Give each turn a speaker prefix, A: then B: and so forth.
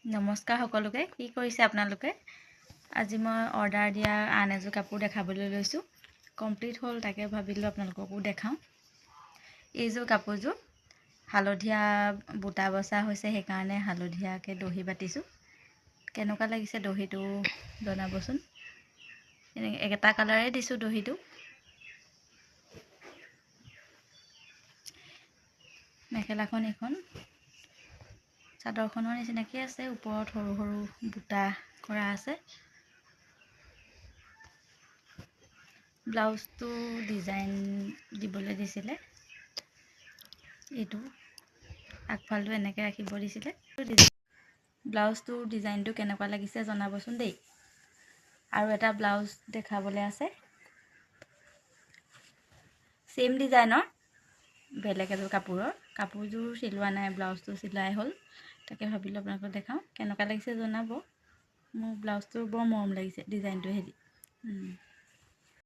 A: নমস্কাৰ সকলোকে। কি কৰিছে আপোনালোকে? আজি মই অৰ্ডাৰ দিয়া আন এযোৰ কাপোৰ দেখাবলৈ লৈছোঁ। কমপ্লিট হ'ল, তাকে ভাবিলোঁ আপোনালোককো দেখাওঁ। এইযোৰ কাপোৰযোৰ হালধীয়া বুটা বচা হৈছে, সেইকাৰণে হালধীয়াকৈ দহি বাতিছোঁ। কেনেকুৱা লাগিছে দহিটো জনাবচোন। এটা কালাৰে দিছোঁ দহিটো। মেখেলাখন এইখন চাদৰখনৰ নিচিনাকৈ আছে, ওপৰত সৰু সৰু বুটা কৰা আছে। ব্লাউজটো ডিজাইন দিবলৈ দিছিলে, এইটো আগফালটো এনেকৈ ৰাখিব দিছিলে। ব্লাউজটোৰ ডিজাইনটো কেনেকুৱা লাগিছে জনাবচোন দেই। আৰু এটা ব্লাউজ দেখাবলৈ আছে, ছেইম ডিজাইনৰ, বেলেগ এযোৰ কাপোৰযোৰ চিলোৱা নাই, ব্লাউজটো চিলাই হ'ল। তাকে ভাবিলোঁ আপোনালোকক দেখাওঁ। কেনেকুৱা লাগিছে জনাব। মোৰ ব্লাউজটো বৰ মৰম লাগিছে ডিজাইনটো হেৰি।